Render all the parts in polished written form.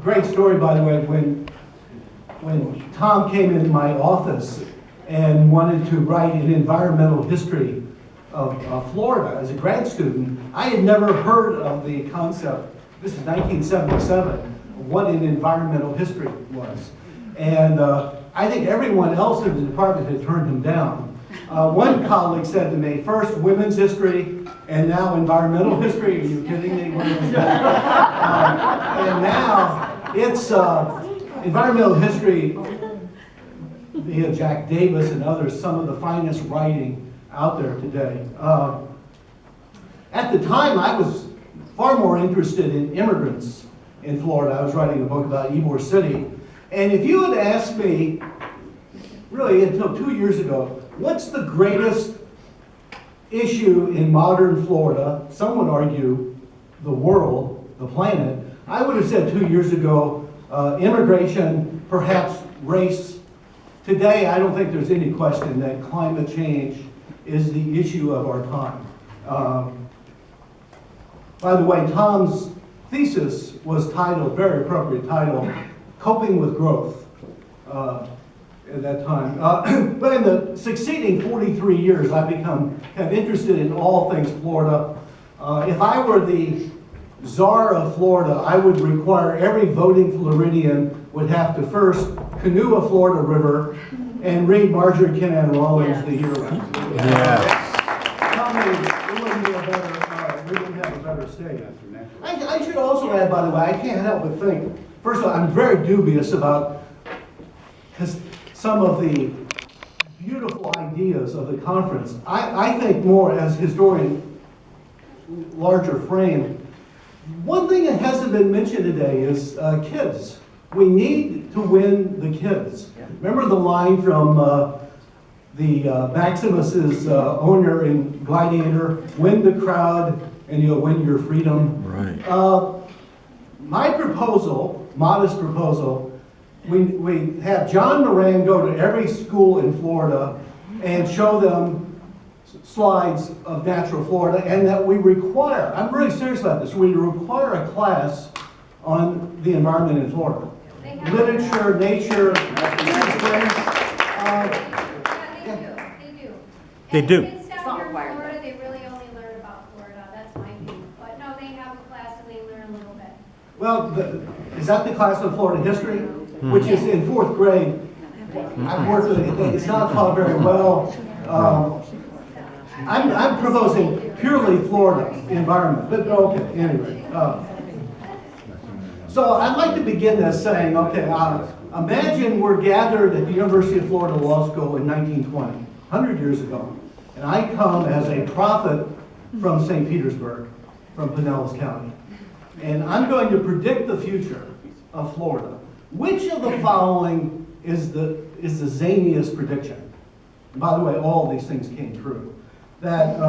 Great story, by the way, when Tom came into my office and wanted to write an environmental history of Florida as a grad student, I had never heard of the concept, this is 1977, of what an environmental history was. And I think everyone else in the department had turned him down. One colleague said to me, first women's history, and now environmental history. Are you kidding me? What is that? And now it's environmental history via Jack Davis and others, some of the finest writing out there today. At the time, I was far more interested in immigrants in Florida. I was writing a book about Ybor City. And if you had asked me, really until 2 years ago, what's the greatest issue in modern Florida, some would argue the world, the planet, I would have said 2 years ago, immigration, perhaps race. Today, I don't think there's any question that climate change is the issue of our time. By the way, Tom's thesis was titled, very appropriate title, Coping with Growth. At that time. But in the succeeding 43 years, I've become kind of interested in all things Florida. If I were the czar of Florida, I would require every voting Floridian would have to first canoe a Florida river and read Marjorie Kinnan Rawlings the year round. Tell me, we wouldn't have a better state. I should also add, by the way, I can't help but think, first of all, I'm very dubious about, because some of the beautiful ideas of the conference. I think more as historian, larger frame. One thing that hasn't been mentioned today is kids. We need to win the kids. Remember the line from Maximus's owner in Gladiator, win the crowd and you'll win your freedom. Right. My proposal, modest proposal, we have John Moran go to every school in Florida and show them slides of natural Florida, and that we require, I'm really serious about this, we require a class on the environment in Florida. Literature, nature, They do. Kids down here in Florida, they really only learn about Florida. That's my view. But no, they have a class and they learn a little bit. Well, is that the class of Florida history? Which is in 4th grade. I've worked with it. It's not taught very well. I'm proposing purely Florida environment, but okay, anyway. So I'd like to begin this saying, okay, imagine we're gathered at the University of Florida Law School in 1920, 100 years ago, and I come as a prophet from St. Petersburg, from Pinellas County, and I'm going to predict the future of Florida. Which of the following is the zaniest prediction? And by the way, all of these things came true. That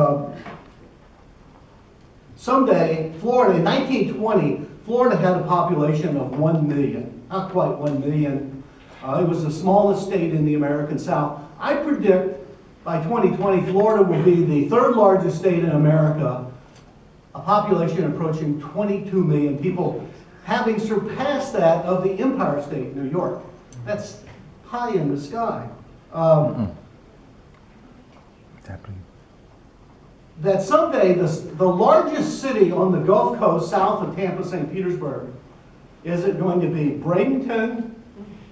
someday, Florida, in 1920, Florida had a population of 1 million. Not quite 1 million. It was the smallest state in the American South. I predict by 2020, Florida will be the 3rd largest state in America, a population approaching 22 million people, having surpassed that of the Empire State, New York. That's high in the sky. That someday the largest city on the Gulf Coast south of Tampa, St. Petersburg, is it going to be Bradenton,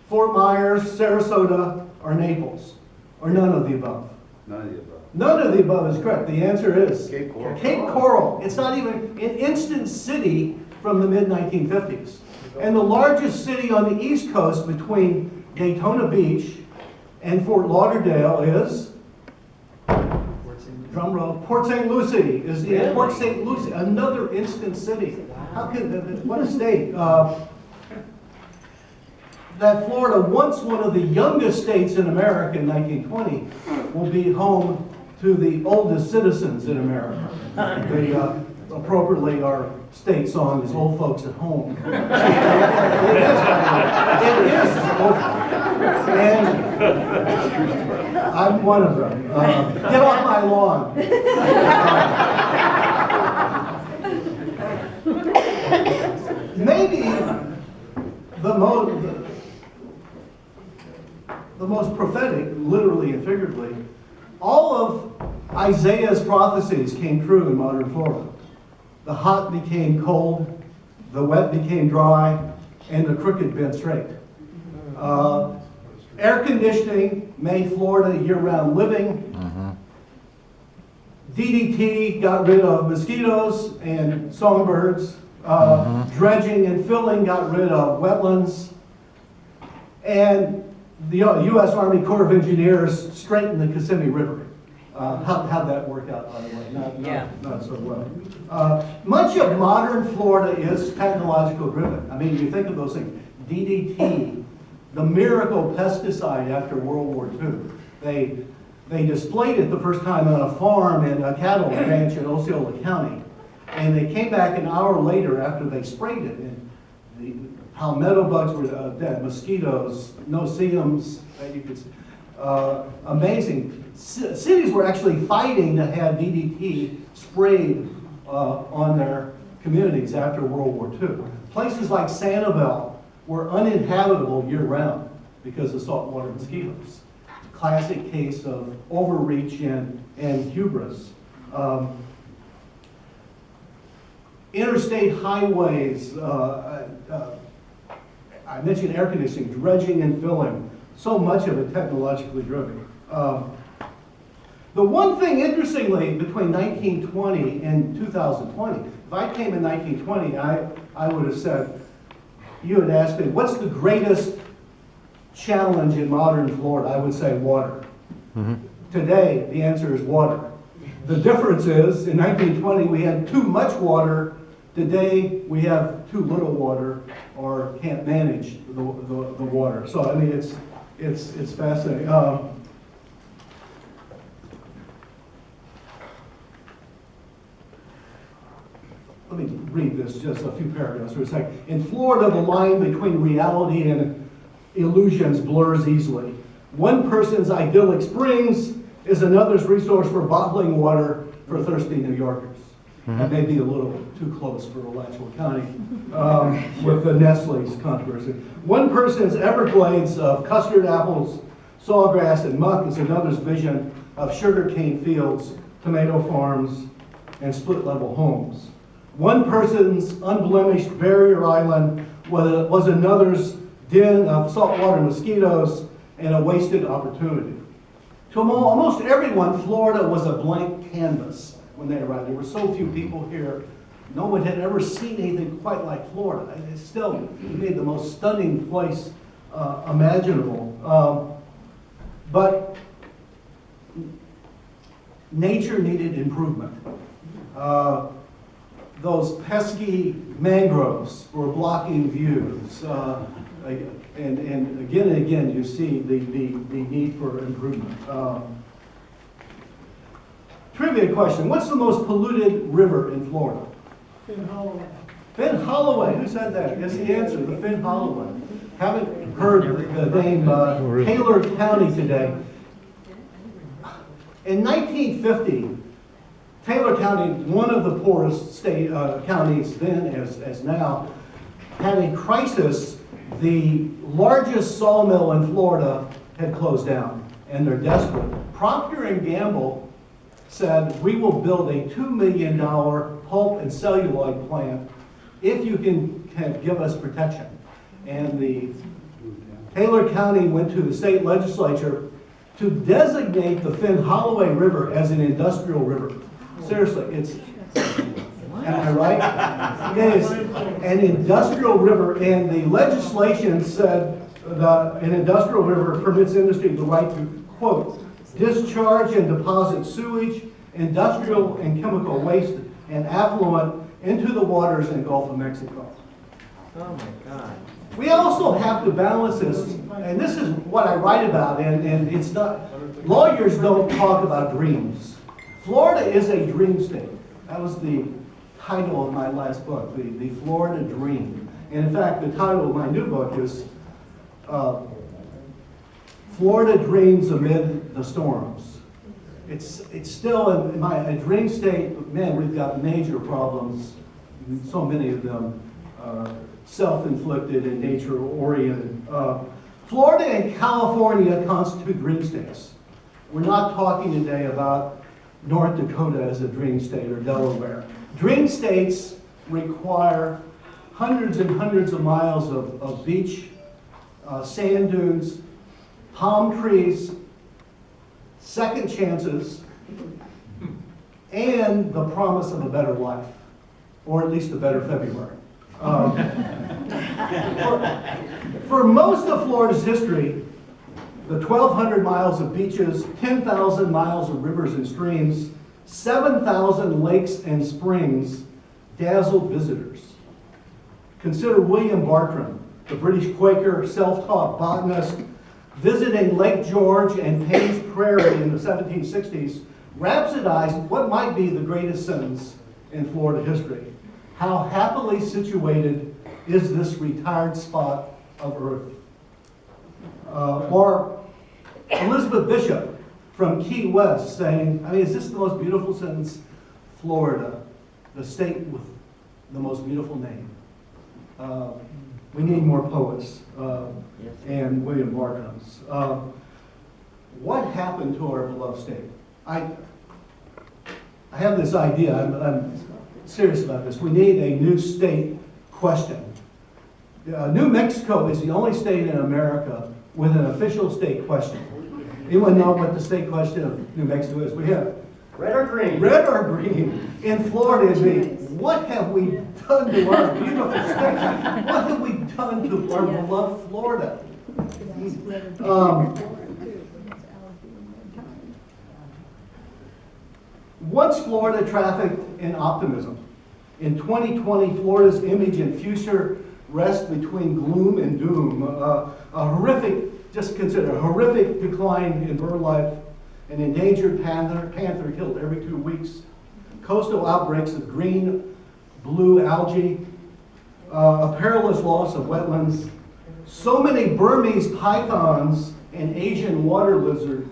Fort Myers, Sarasota, or Naples? Or none of the above? None of the above. None of the above is correct. The answer is Cape Coral. Cape Coral. It's not even an instant city from the mid-1950s. And the largest city on the East Coast between Daytona Beach and Fort Lauderdale is, drum roll, Port St. Lucie is the Port St. Lucie, another instant city. How can, what a state. That Florida, once one of the youngest states in America in 1920, will be home to the oldest citizens in America. Appropriately, our state song is Old Folks at Home. It is. And I'm one of them. Get off my lawn. Maybe maybe the most prophetic, literally and figuratively, all of Isaiah's prophecies came true in modern Florida. The hot became cold, the wet became dry, and the crooked bent straight. Air conditioning made Florida year-round living. DDT got rid of mosquitoes and songbirds. Dredging and filling got rid of wetlands. And the U.S. Army Corps of Engineers straightened the Kissimmee River. How'd that work out, by the way? Not so well. Much of modern Florida is technological driven. I mean, you think of those things. DDT, the miracle pesticide after World War II. They displayed it the first time on a farm in a cattle ranch in Osceola County. And they came back an hour later after they sprayed it. And the palmetto bugs were dead, mosquitoes, no-see-ums, you could see. Amazing. Cities were actually fighting to have DDT sprayed on their communities after World War II. Places like Sanibel were uninhabitable year-round because of saltwater mosquitoes. Classic case of overreach and hubris. Interstate highways, I mentioned air conditioning, dredging and filling. So much of it technologically driven. The one thing, interestingly, between 1920 and 2020, if I came in 1920, I would have said, you had asked me, what's the greatest challenge in modern Florida? I would say water. Today, the answer is water. The difference is, in 1920, we had too much water. Today, we have too little water or can't manage the water. So, I mean, it's fascinating. Let me read this, just a few paragraphs for a second. In Florida, the line between reality and illusions blurs easily. One person's idyllic springs is another's resource for bottling water for thirsty New Yorkers. That may be a little too close for Alachua County with the Nestle's controversy. One person's Everglades of custard apples, sawgrass, and muck is another's vision of sugarcane fields, tomato farms, and split-level homes. One person's unblemished barrier island was another's den of saltwater mosquitoes and a wasted opportunity. To almost everyone, Florida was a blank canvas when they arrived. There were so few people here. No one had ever seen anything quite like Florida. It still made the most stunning place imaginable. But nature needed improvement. Those pesky mangroves were blocking views. And again, you see the need for improvement. Trivia question. What's the most polluted river in Florida? Finn Holloway. Finn Holloway. Who said that? That's the answer, the Finn Holloway. Haven't heard the name Taylor County today. In 1950, Taylor County, one of the poorest state counties then as now, had a crisis. The largest sawmill in Florida had closed down, and they're desperate. Procter & Gamble said, we will build a $2 million pulp and celluloid plant if you can give us protection. And the Taylor County went to the state legislature to designate the Finn Holloway River as an industrial river. Seriously, it's, am I right? It is an industrial river, and the legislation said that an industrial river permits industry the right to, quote, discharge and deposit sewage, industrial and chemical waste, and affluent into the waters in the Gulf of Mexico. Oh my God. We also have to balance this, and this is what I write about, and it's not, lawyers don't talk about dreams. Florida is a dream state. That was the title of my last book, the Florida Dream. And in fact, the title of my new book is Florida Dreams Amid the Storms. It's still a dream state, but man, we've got major problems, so many of them self-inflicted and nature-oriented. Florida and California constitute dream states. We're not talking today about North Dakota as a dream state or Delaware. Dream states require hundreds and hundreds of miles of beach, sand dunes, palm trees, second chances, and the promise of a better life, or at least a better February. For most of Florida's history, the 1,200 miles of beaches, 10,000 miles of rivers and streams, 7,000 lakes and springs dazzled visitors. Consider William Bartram, the British Quaker, self-taught botanist, visiting Lake George and Payne's Prairie in the 1760s, rhapsodized what might be the greatest sentence in Florida history. How happily situated is this retired spot of earth. Or Elizabeth Bishop from Key West saying, I mean, is this the most beautiful sentence? Florida, the state with the most beautiful name. We need more poets and William Bartrams. What happened to our beloved state? I have this idea, I'm serious about this. We need a new state question. New Mexico is the only state in America with an official state question. Anyone know what the state question of New Mexico is? We have Red or green? red or green. In Florida, it'd be, what have we done to our beautiful state? What have we done to our beloved Florida? Once Florida trafficked in optimism. In 2020, Florida's image and future rest between gloom and doom. A horrific, just consider, a horrific decline in bird life, an endangered panther killed every 2 weeks, coastal outbreaks of green, blue algae, a perilous loss of wetlands, so many Burmese pythons and Asian water lizard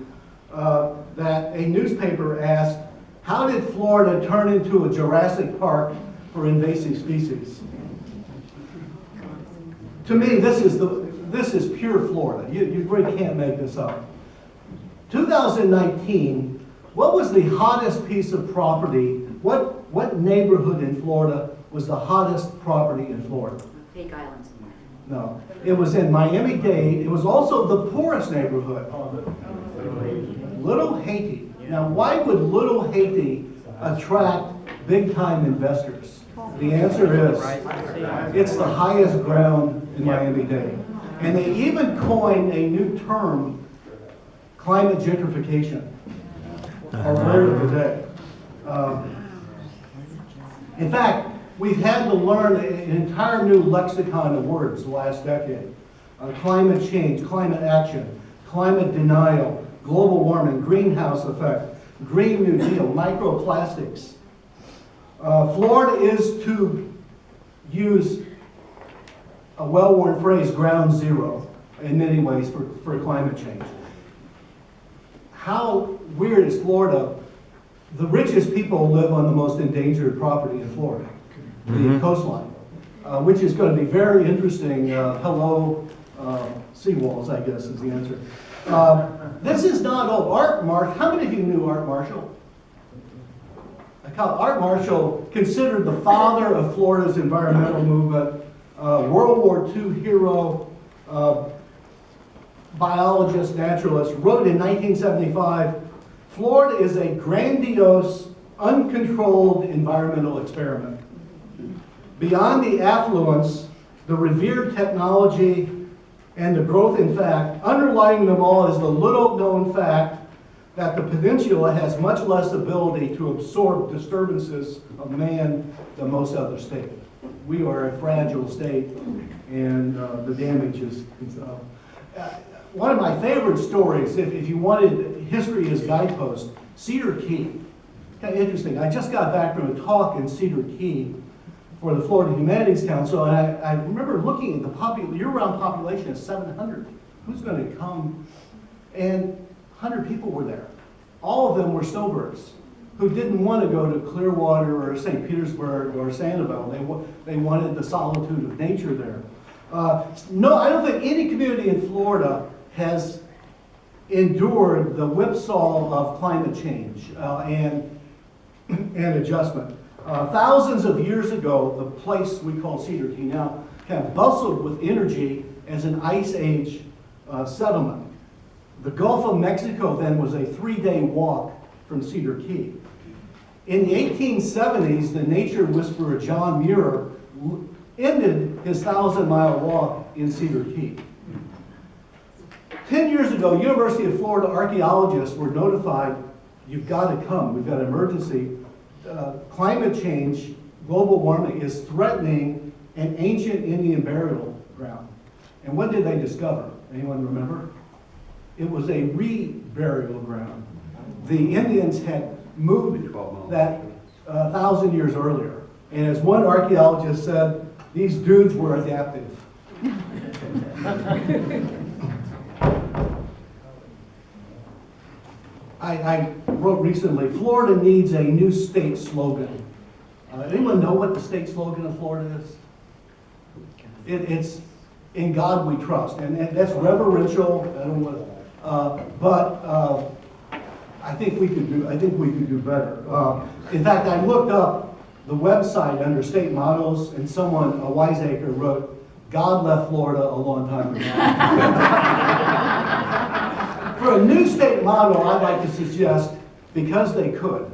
that a newspaper asked, how did Florida turn into a Jurassic Park for invasive species? To me, this is pure Florida. You really can't make this up. 2019, what was the hottest piece of property? What neighborhood in Florida was the hottest property in Florida? Big Islands. No, it was in Miami-Dade. It was also the poorest neighborhood. Little Haiti. Now, why would Little Haiti attract big-time investors? The answer is, it's the highest ground in Miami-Dade. And they even coined a new term, climate gentrification, our word of the day. In fact, we've had to learn an entire new lexicon of words the last decade. Climate change, climate action, climate denial, global warming, greenhouse effect, Green New Deal, microplastics. Florida is, to use a well-worn phrase, ground zero in many ways for climate change. How weird is Florida? The richest people live on the most endangered property in Florida, the coastline, which is going to be very interesting. Hello, seawalls, I guess, is the answer. This is not old. Art Marshall, how many of you knew Art Marshall? Art Marshall, considered the father of Florida's environmental movement, World War II hero, biologist, naturalist, wrote in 1975, Florida is a grandiose, uncontrolled environmental experiment. Beyond the affluence, the revered technology, and the growth in fact, underlying them all is the little-known fact that the peninsula has much less ability to absorb disturbances of man than most other states. We are a fragile state, and the damage is... one of my favorite stories, if you wanted history as guidepost, Cedar Key. Kind of interesting. I just got back from a talk in Cedar Key for the Florida Humanities Council, and I remember looking at the year-round population of 700. Who's going to come? And 100 people were there. All of them were snowbirds. who didn't want to go to Clearwater or St. Petersburg or Sanibel. They wanted the solitude of nature there. No, I don't think any community in Florida has endured the whipsaw of climate change and adjustment. Thousands of years ago, the place we call Cedar Key now kind of bustled with energy as an ice age settlement. The Gulf of Mexico then was a 3-day walk from Cedar Key. In the 1870s, the nature whisperer John Muir ended his 1,000-mile walk in Cedar Key. 10 years ago, University of Florida archaeologists were notified, you've got to come, we've got an emergency. Climate change, global warming is threatening an ancient Indian burial ground. And what did they discover? Anyone remember? It was a re-burial ground. The Indians had moved that 1,000 years earlier. And as one archaeologist said, these dudes were adaptive. I wrote recently, Florida needs a new state slogan. Anyone know what the state slogan of Florida is? It's "In God We Trust," and that's reverential. I don't know, but I think we could do better. In fact, I looked up the website under state mottos, and someone, a wiseacre, wrote, "God left Florida a long time ago." For a new state motto, I'd like to suggest, because they could.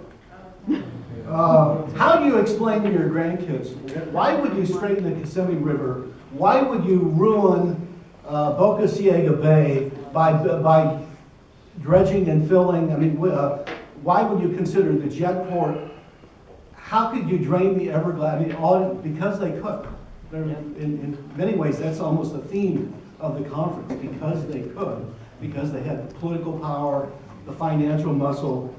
How do you explain to your grandkids, why would you straighten the Kissimmee River? Why would you ruin Boca Ciega Bay by dredging and filling? I mean, why would you consider the jet port? How could you drain the Everglades? I mean, because they could. In many ways, that's almost the theme of the conference, because they could. Because they had the political power, the financial muscle.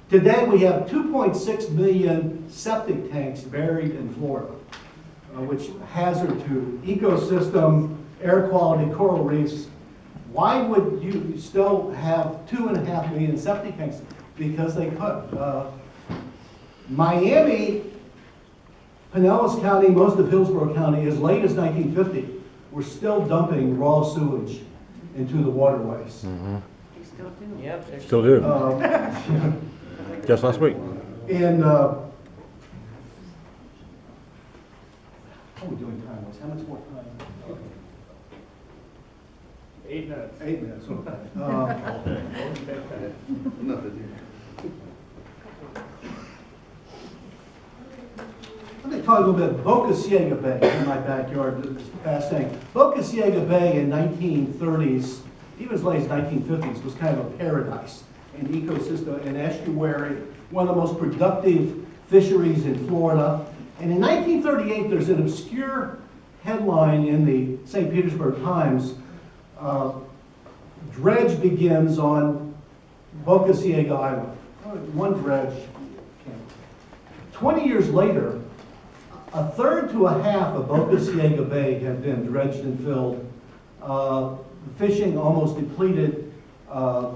Today we have 2.6 million septic tanks buried in Florida, which hazard to ecosystem, air quality, coral reefs. Why would you still have 2.5 million septic tanks? Because they could. Miami, Pinellas County, most of Hillsborough County, as late as 1950, were still dumping raw sewage into the waterways. Mm-hmm. Yep. Still do. Just last week. And how are we doing time-wise? How much more time? 8 minutes. 8 minutes, okay. Let me talk a little bit. Boca Ciega Bay in my backyard. It's fascinating. Boca Ciega Bay in 1930s, even as late as 1950s, was kind of a paradise, an ecosystem, an estuary, one of the most productive fisheries in Florida. And in 1938, there's an obscure headline in the St. Petersburg Times. Dredge begins on Boca Ciega Island. One dredge. 20 years later, a third to a half of Boca Ciega Bay had been dredged and filled. Fishing almost depleted. A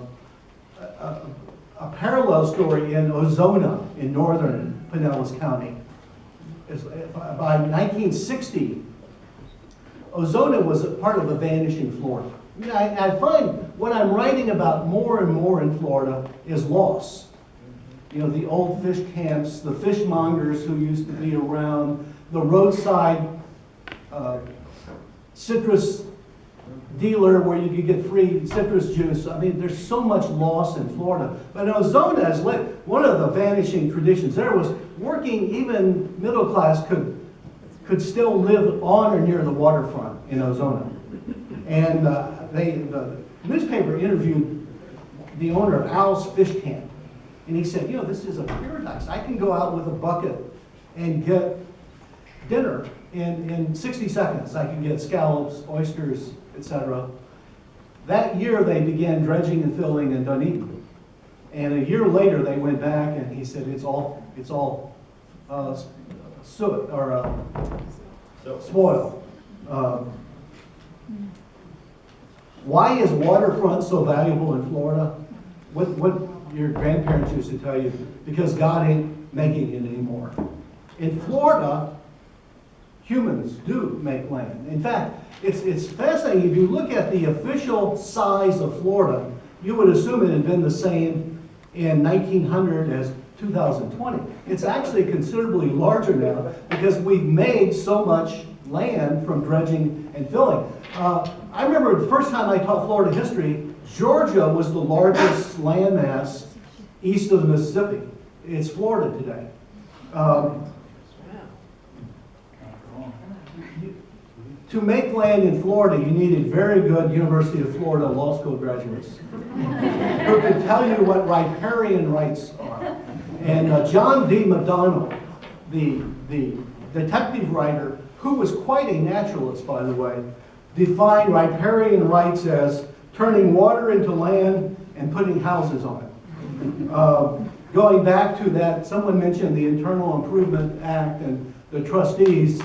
parallel story in Ozona in northern Pinellas County. By 1960, Ozona was a part of a vanishing Florida. I find what I'm writing about more and more in Florida is loss. You know, the old fish camps, the fishmongers who used to be around, the roadside citrus dealer where you could get free citrus juice. I mean, there's so much loss in Florida. But Ozona is one of the vanishing traditions. There was working, even middle class could still live on or near the waterfront in Ozona. And the newspaper interviewed the owner of Al's Fish Camp. And he said, you know, this is a paradise. I can go out with a bucket and get dinner in 60 seconds. I can get scallops, oysters, etc. That year they began dredging and filling in Dunedin. And a year later they went back and he said it's all soot or spoil. Why is waterfront so valuable in Florida? What your grandparents used to tell you, because God ain't making it anymore. In Florida, humans do make land. In fact, it's fascinating. If you look at the official size of Florida, you would assume it had been the same in 1900 as 2020. It's actually considerably larger now because we've made so much land from dredging and filling. I remember the first time I taught Florida history, Georgia was the largest landmass east of the Mississippi. It's Florida today. To make land in Florida, you needed very good University of Florida Law School graduates who could tell you what riparian rights are. And John D. McDonnell, the detective writer, who was quite a naturalist, by the way, defined riparian rights as turning water into land and putting houses on it. Going back to that, someone mentioned the Internal Improvement Act and the trustees.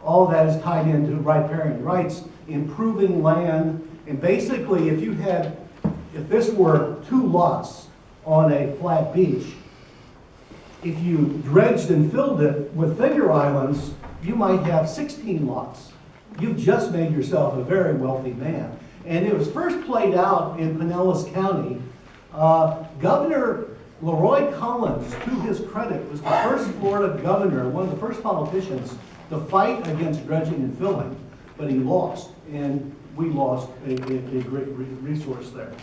All that is tied into riparian rights, improving land, and basically if this were 2 lots on a flat beach, if you dredged and filled it with figure islands, you might have 16 lots. You've just made yourself a very wealthy man. And it was first played out in Pinellas County. Governor Leroy Collins, to his credit, was the first Florida governor, one of the first politicians to fight against dredging and filling, but he lost, and we lost a great resource there.